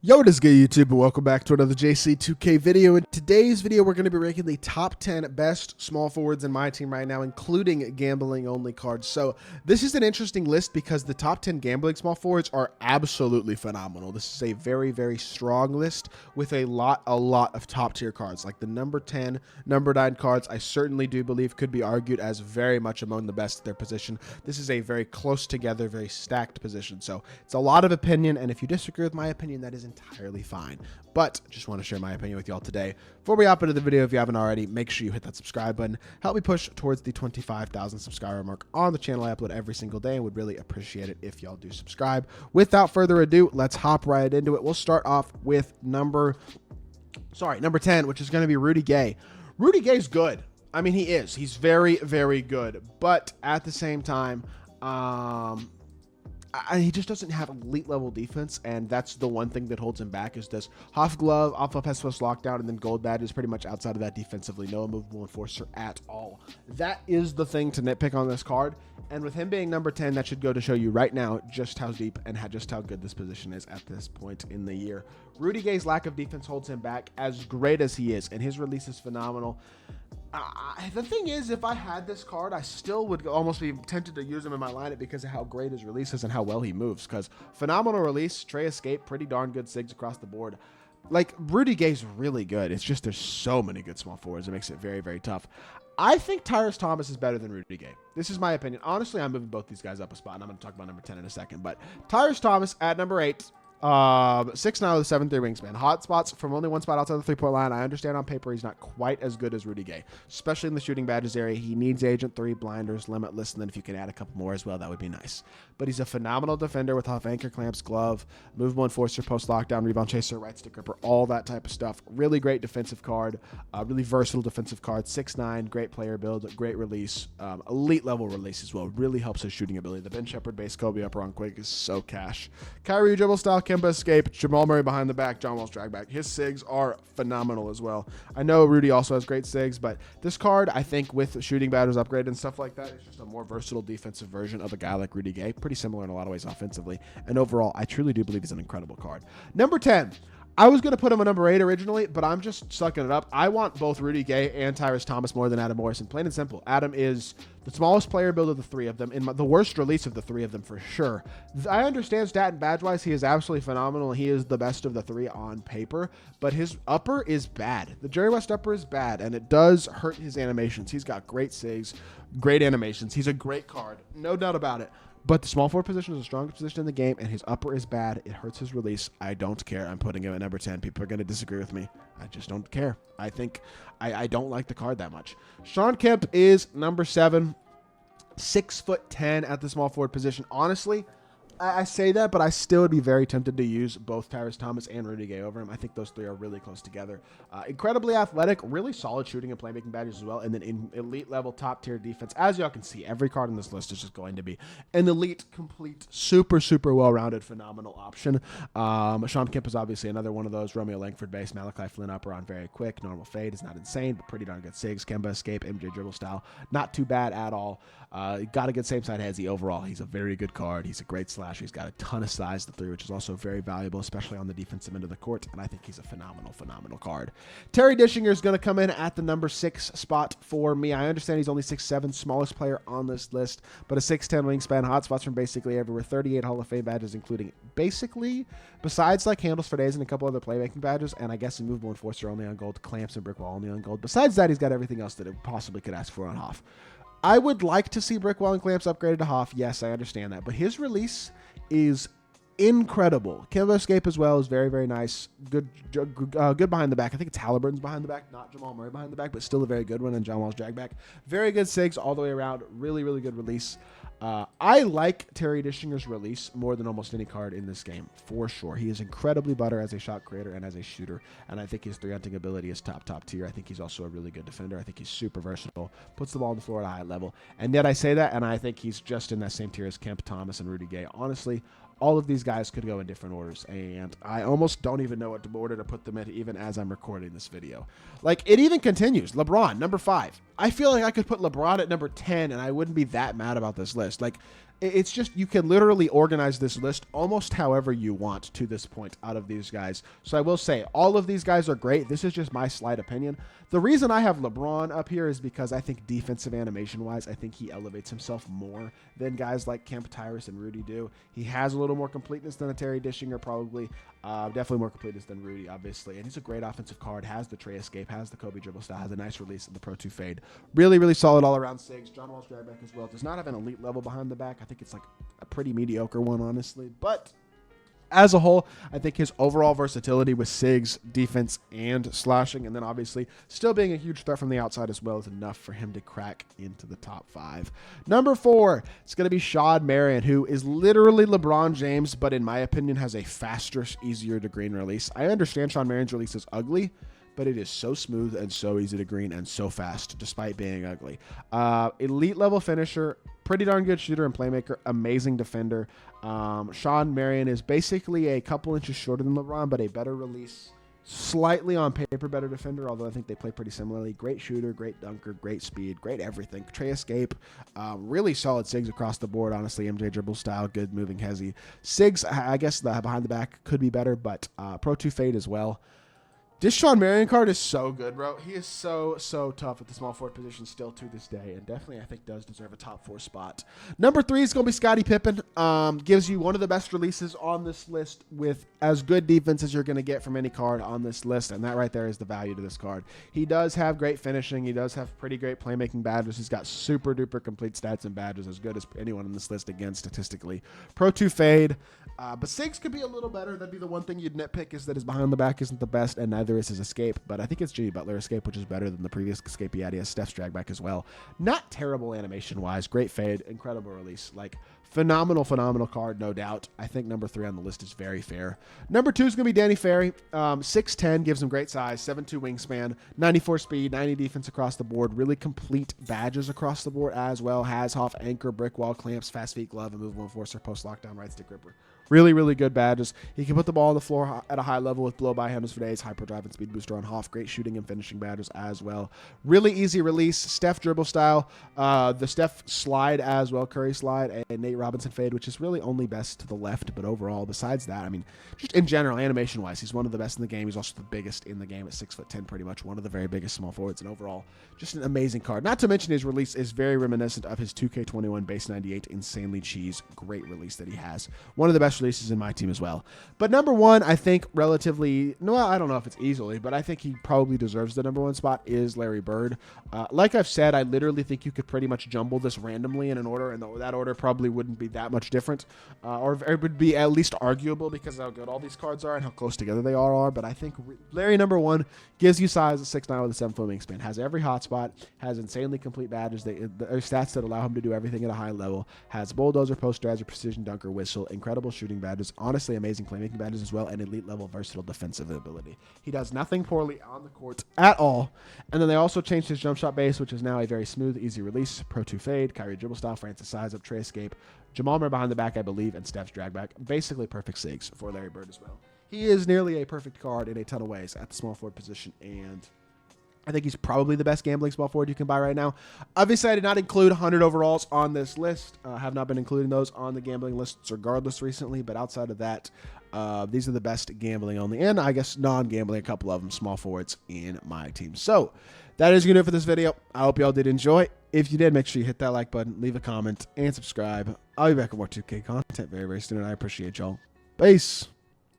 Yo, what is good, YouTube, and welcome back to another JC2K video. In today's video, we're going to be ranking the top 10 best small forwards in my team right now, including gambling-only cards. So this is an interesting list because the top 10 gambling small forwards are absolutely phenomenal. This is a very, very strong list with a lot of top-tier cards. Like the number 10, number 9 cards, I certainly do believe could be argued as very much among the best at their position. This is a very close together, very stacked position. So it's a lot of opinion, and if you disagree with my opinion, that is entirely fine, but just want to share my opinion with y'all today. Before we hop into the video, if you haven't already, make sure you hit that subscribe button. Help me push towards the 25,000 subscriber mark on the channel. I upload every single day and would really appreciate it if y'all do subscribe. Without further ado, let's hop right into it. We'll start off with number 10, which is going to be Rudy Gay. Rudy Gay's good. I mean, he is. He's very, very good, but at the same time, he just doesn't have elite level defense, and that's the one thing that holds him back is this Hoff glove, Alpha Pestos lockdown, and then gold badge is pretty much outside of that defensively. No immovable enforcer at all. That is the thing to nitpick on this card, and with him being number 10, that should go to show you right now just how deep and just how good this position is at this point in the year. Rudy Gay's lack of defense holds him back, as great as he is, and his release is phenomenal. The thing is, if I had this card, I still would almost be tempted to use him in my lineup because of how great his release is and how well he moves. Because phenomenal release, Trey escape, pretty darn good SIGs across the board. Like, Rudy Gay's really good. It's just there's so many good small forwards. It makes it very, very tough. I think Tyrus Thomas is better than Rudy Gay. This is my opinion. Honestly, I'm moving both these guys up a spot, and I'm going to talk about number 10 in a second. But Tyrus Thomas at number 8. 6'9" with a 7'3" wingspan. Hot spots from only one spot outside the three-point line. I understand on paper he's not quite as good as Rudy Gay, especially in the shooting badges area. He needs Agent 3, Blinders, Limitless, and then if you can add a couple more as well, that would be nice. But he's a phenomenal defender with Huff anchor clamps, glove, movable enforcer, post lockdown, rebound chaser, right stick gripper, all that type of stuff. Really great defensive card, really versatile defensive card. 6'9", great player build, great release, elite level release as well. Really helps his shooting ability. The Ben Shepherd base Kobe upper on quick is so cash. Kyrie dribble style, Kemba escape, Jamal Murray behind the back, John Wall's drag back. His SIGs are phenomenal as well. I know Rudy also has great SIGs, but this card, I think with shooting batters upgrade and stuff like that, it's just a more versatile defensive version of a guy like Rudy Gay. Pretty similar in a lot of ways offensively. And overall, I truly do believe he's an incredible card. Number 10. I was going to put him at number 8 originally, but I'm just sucking it up. I want both Rudy Gay and Tyrus Thomas more than Adam Morrison. Plain and simple. Adam is the smallest player build of the three of them, and the worst release of the three of them for sure. I understand stat and badge-wise, he is absolutely phenomenal. He is the best of the three on paper, but his upper is bad. The Jerry West upper is bad, and it does hurt his animations. He's got great SIGs, great animations. He's a great card, no doubt about it. But the small forward position is the strongest position in the game, and his upper is bad. It hurts his release. I don't care. I'm putting him at number 10. People are going to disagree with me. I just don't care. I think I don't like the card that much. Shawn Kemp is number 7, 6'10" at the small forward position. Honestly, I say that, but I still would be very tempted to use both Tyrus Thomas and Rudy Gay over him. I think those three are really close together. Incredibly athletic, really solid shooting and playmaking badges as well, and then in elite level top tier defense. As y'all can see, every card on this list is just going to be an elite, complete, super well-rounded, phenomenal option. Shawn Kemp is obviously another one of those. Romeo Langford base, Malachi Flynn upper on very quick. Normal fade is not insane, but pretty darn good SIGs. Kemba escape, MJ dribble style, not too bad at all. Got a good same side headsy overall. He's a very good card. He's a great slasher. He's got a ton of size to 3, which is also very valuable, especially on the defensive end of the court, and I think he's a phenomenal card. Terry Dishinger is going to come in at the number 6 spot for me. I understand he's only 6'7", smallest player on this list, but a 6'10" wingspan, hotspots from basically everywhere, 38 Hall of Fame badges, including basically, besides like handles for days and a couple other playmaking badges, and I guess a movable enforcer only on gold, clamps and brick wall only on gold. Besides that, he's got everything else that it possibly could ask for on Hoff. I would like to see brick wall and clamps upgraded to Hoff. Yes, I understand that, but his release is incredible. Kemba escape as well is very nice. Good behind the back. I think it's Halliburton's behind the back, not Jamal Murray behind the back, but still a very good one. And John Wall's drag back. Very good SIGs all the way around. Really good release. I like Terry Dishinger's release more than almost any card in this game, for sure. He is incredibly better as a shot creator and as a shooter, and I think his 3-hunting ability is top tier. I think he's also a really good defender. I think he's super versatile, puts the ball on the floor at a high level, and yet I say that, and I think he's just in that same tier as Kemp, Thomas, and Rudy Gay. Honestly, all of these guys could go in different orders, and I almost don't even know what order to put them in even as I'm recording this video. Like, it even continues. LeBron, number 5. I feel like I could put LeBron at number 10, and I wouldn't be that mad about this list. Like, It's just, you can literally organize this list almost however you want to this point out of these guys. So I will say all of these guys are great. This is just my slight opinion. The reason I have LeBron up here is because I think defensive animation wise, I think he elevates himself more than guys like Kemp, Tyrus, and Rudy do. He has a little more completeness than a Terry Dishinger, probably. Definitely more completeness than Rudy, obviously. And he's a great offensive card, has the tray escape, has the Kobe dribble style, has a nice release of the Pro 2 fade. Really, really solid all around SIGs. John Wall's drag back as well. Does not have an elite level behind the back. I think it's like a pretty mediocre one, honestly. But as a whole, I think his overall versatility with SIGs, defense, and slashing, and then obviously still being a huge threat from the outside as well, is enough for him to crack into the top 5. Number 4, it's going to be Shawn Marion, who is literally LeBron James, but in my opinion has a faster, easier to green release. I understand Shawn Marion's release is ugly, but it is so smooth and so easy to green and so fast, despite being ugly. Elite level finisher, pretty darn good shooter and playmaker, amazing defender. Shawn Marion is basically a couple inches shorter than LeBron, but a better release, slightly on paper better defender, although I think they play pretty similarly. Great shooter, great dunker, great speed, great everything. Tray escape, really solid SIGs across the board, honestly. MJ dribble style, good moving hezzy. SIGs, I guess the behind the back could be better, but Pro 2 fade as well. This Shawn Marion card is so good, bro. He is so tough at the small forward position still to this day, and definitely I think does deserve a top 4 spot. Number 3 is going to be Scottie Pippen. Gives you one of the best releases on this list with as good defense as you're going to get from any card on this list, and that right there is the value to this card. He does have great finishing. He does have pretty great playmaking badges. He's got super duper complete stats and badges, as good as anyone on this list again statistically. Pro 2 fade. But SIGs could be a little better. That'd be the one thing you'd nitpick, is that his behind the back isn't the best, and neither is his escape. But I think it's Jimmy Butler escape, which is better than the previous escape he had. He has Steph's drag back as well. Not terrible animation-wise. Great fade. Incredible release. Like, phenomenal card, no doubt. I think number 3 on the list is very fair. Number 2 is going to be Danny Ferry. 6'10", gives him great size, 7'2" wingspan, 94 speed, 90 defense across the board. Really complete badges across the board as well. Has Hoff, anchor, brick wall, clamps, fast feet, glove, immovable enforcer, post lockdown, right stick gripper. Really good badges. He can put the ball on the floor at a high level with blow-by handles for days, hyper drive and speed booster on Hoff. Great shooting and finishing badges as well. Really easy release. Steph dribble style. The Steph slide as well, Curry slide, and Nate Robinson fade, which is really only best to the left. But overall, besides that, I mean, just in general, animation-wise, he's one of the best in the game. He's also the biggest in the game at 6'10", pretty much. One of the very biggest small forwards, and overall, just an amazing card. Not to mention his release is very reminiscent of his 2K21 base 98 insanely cheese. Great release that he has. One of the best releases in my team as well. But number 1, I think relatively, no, I don't know if it's easily, but I think he probably deserves the number 1 spot, is Larry Bird. Like I've said, I literally think you could pretty much jumble this randomly in an order, and that order probably wouldn't be that much different, or it would be at least arguable because of how good all these cards are and how close together they all are. But I think Larry number 1 gives you size at 6'9" with a 7-foot wingspan, has every hotspot, has insanely complete badges, the stats that allow him to do everything at a high level, has bulldozer, post dragger, precision dunker, whistle, incredible shooting badges, honestly amazing playmaking badges as well, and elite level versatile defensive ability. He does nothing poorly on the court at all. And then they also changed his jump shot base, which is now a very smooth, easy release. Pro 2 fade, Kyrie dribble style, Francis size up, tray escape, Jamal Murray behind the back, I believe, and Steph's drag back. Basically perfect SIGs for Larry Bird as well. He is nearly a perfect card in a ton of ways at the small forward position, and I think he's probably the best gambling small forward you can buy right now. Obviously, I did not include 100 overalls on this list. Have not been including those on the gambling lists regardless recently, but outside of that, these are the best gambling only, and I guess non-gambling, a couple of them, small forwards in my team. So that is going to do it for this video. I hope y'all did enjoy. If you did, make sure you hit that like button, leave a comment, and subscribe. I'll be back with more 2K content very soon, and I appreciate y'all. Peace.